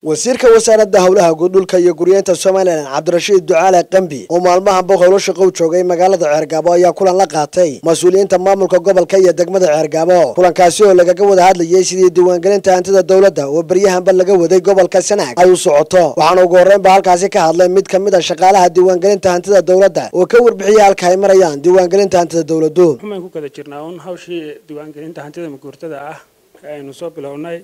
wasiirka wasaaradda hawlaha guudhulka iyo guryeynta Soomaaliland Cabdirashiid Ducaale Qambi oo maalmaha boqol shaqo joogay magaalada Ceergabo ayaa kulan la qaatay mas'uuliyiinta maamulka gobolka iyo degmada Ceergabo kulankaasi oo laga wada hadlayay sidii diiwaangelinta hantida dawladda oo baryahanba laga waday gobolka Sanaag ay u socoto waxaana ugu horreynba halkaasi ka hadlay mid kamid ah shaqaalaha diiwaangelinta hantida dawladda oo ka warbixiyay halka ay marayaan diiwaangelinta hantida dawladdu waxaan ku kala jirnaa hawshii diiwaangelinta hantida maguurtada ah aynu soo bilownay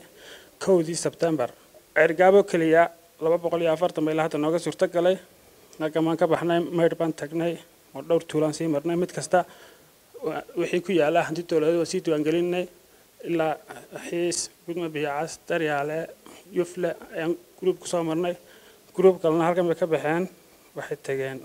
1 September Ceergabo kaliya 240 mayl hadda nooga suurta galay nagamaan ka baxnay meyd baan tagnay oo dhowr tuulan sii marnay mid kasta wixii ku yaala hanti dawladda si diiwaangelinay ilaa xiis gudma biyaas daryaale yufle ayaan group ku soo marnay group kalena halkan bay ka baxeen waxay tageen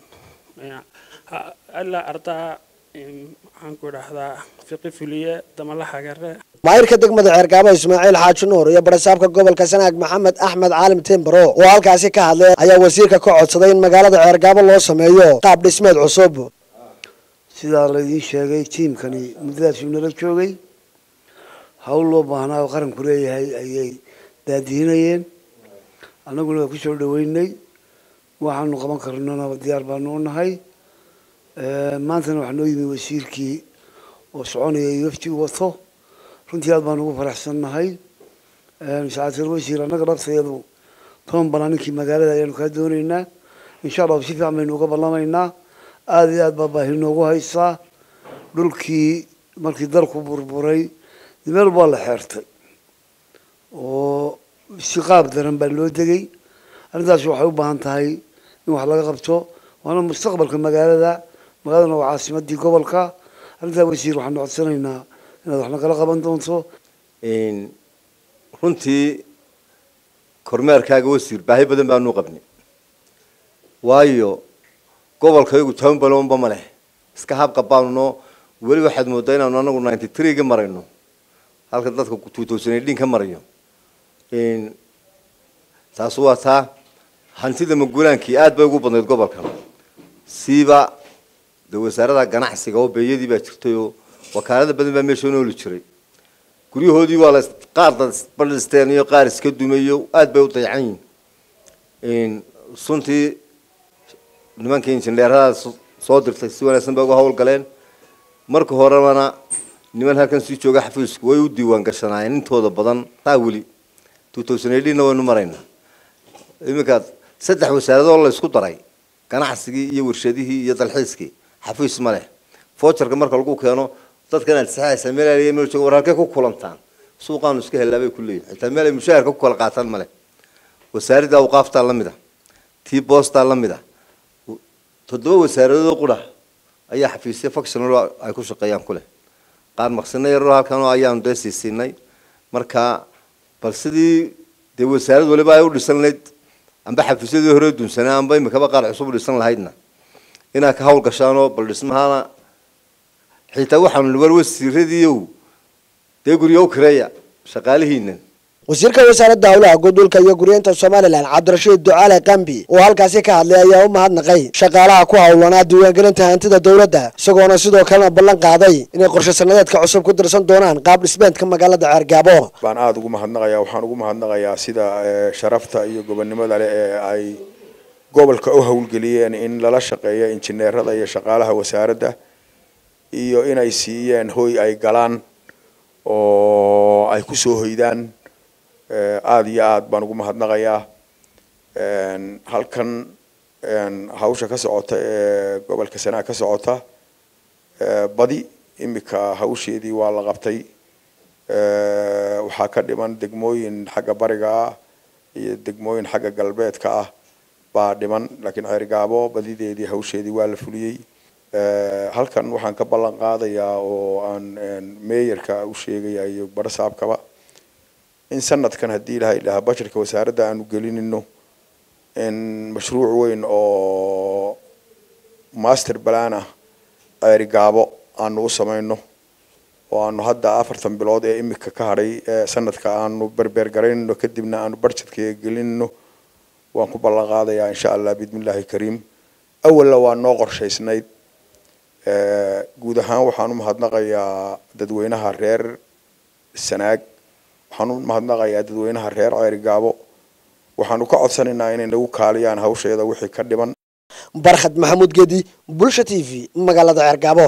alla ardaa waxaan ku dhaahdaa fiqi fuliye damalaha gare maayirka degmada Ceergabo Ismaaciil Xaaji Nuur iyo barasaabka gobolka Sanaag Maxamed Axmed Caalim Timbaro oo halkaasi ka hadlay ayaa wasiirka ka codsaday in magaalada Ceergabo loo sameeyo qaab dhismeed cusub sida la idin sheegay tiimkani muddaas nala joogay hawl loo baahnaa oo qaranku leeyahay ayay daadiinayeen annaguna ku soo dhaweynay waxaanu qaban karnaa diyaar baanu u nahay maantana waxaan noo yimi wasiirkii oo soconayay wafti wato runtii aad baan ugu faraxsanahay saacadii wasiir anaga dhabtayadu toban banaaninkii magaalada ayaanu ka doonaynaa insha Allah si fiican baynu uga ballamaynaa aad iyo aad baa baahi noogu haysaa dhulkii markii dalku burburay meel baa la xeertay oo si qaab daran baa loo degay arrintaas waxay u baahan tahay in wax laga qabto waana mustaqbalka magaaladana waa caasimadii gobolka arrintaa wasiir waxaan codsanaynaa inaad wax nagala qaban doonto runtii kormeerkaaga wasiir baahi badan baanu qabnay waayo gobolkaygu toban baloonba ma leh iska habqa baanu weli waxaad moodaa inaanu anagu 93 ga marayno halka dadka 2018 ka marayo taas waa taa hantida maguulaankii aad bay ugu badnayd gobolka siiba wasaaradda ganacsiga oo beeyadii baa jirtay oo wakaalada badan baa meesha nool jiray guryahoodii waa la qaar dad balsteen iyo qaar iska dumayo aad bay u dayacan suntii nimanka injineerada soo dirtay si wanaagsan bay uga hawl galeen marka horena niman halkan si jooga xafiisku way u diiwaan gashanaayeen intooda badan taa wali 2018 waynu maraynaa iminka saddex wasaaradood la isku daray ganacsigii iyo warshadihii iyo dalxiiskii xafiis ma leh foojarka marka lagu keeno dadkan aad saxaysa meel ay meel joogo wararka ku kulantaan suuqaanu iska helaabay ku leeyahay xitaa meel ay mushaharka ku kala qaataan ma leh wasaaradda awqaafta la mid ah tii boosta la mid ah toddoba wasaaradood qura ayaa xafiisyo functional ay ku shaqeeyaan ku leh qaar maqsinay yar halkan oo ayaan deesiinay marka bal sidii de wasaarad waliba ay u dhisanayd amba xafiisyadii hore dunsanaa amba imika qaar cusub dhisan lahaydna ina ka hawl gashaano bal dhismaha xitaa waxaan war wasiiradiiyo de guriyo kireeya shaqaalihiina wasiirka wasaaradda hawlaha guudhulka iyo guryeynta Soomaaliland Cabdirashiid Ducaale Qambi oo halkaasi ka hadlay ayaa u mahadnaqay shaqaalaha ku hawlanaa diiwaangelinta hantida dawladda isagoona sidoo kale ballan qaaday inay qorshe sanadeedka cusub ku dirsan doonaan qaab dhismeedka magaalada Ceergabo baan aad ugu mahadnaqayaa sida sharafta iyo gobonimada leh ee ay gobolka u hawlgeliyeen in lala shaqeeyo injineerada iyo shaqaalaha wasaaradda iyo inay siiyeen hoy ay galaan oo ay ku soo hoydaan aad iyo aad baan ugu mahadnaqayaa halkan hawsha ka socota ee gobolka Sanaag ka socota badi imika hawsheedii waa la qabtay waxaa ka dhiman degmooyin xagga bariga ah iyo degmooyin xagga galbeedka ah baa dhiman laakiin Ceergabo badideedii hawsheedii waa la fuliyay halkan waxaan ka ballan qaadayaa oo aan meeyarka u sheegay iyo barasaabkaba in sanadkan hadii ilaahay ilaha budgetka wasaaradda aanu gelinino in mashruuc weyn oo master plan ah Ceergabo aanu u sameeyno oo aanu hadda 4 bilood ee imika ka haray sanadka aanu berber garayno kadibna aanu budgetka gelinino waan ku ballan qaadayaa insha Allah bidmillaahi kariim awalla waa noo qorshaysnayd guud ahaan waxaan u mahadnaqayaa dadweynaha reer Sanaag waxaan u mahadnaqayaa dadweynaha reer Ceergabo waxaanu ka codsanaynaa inay nagu kaaliyaan hawsheeda wixii ka dhiman. Barkhad Maxamuud Gedi, Bulsha TV, magaalada Ceergaabo.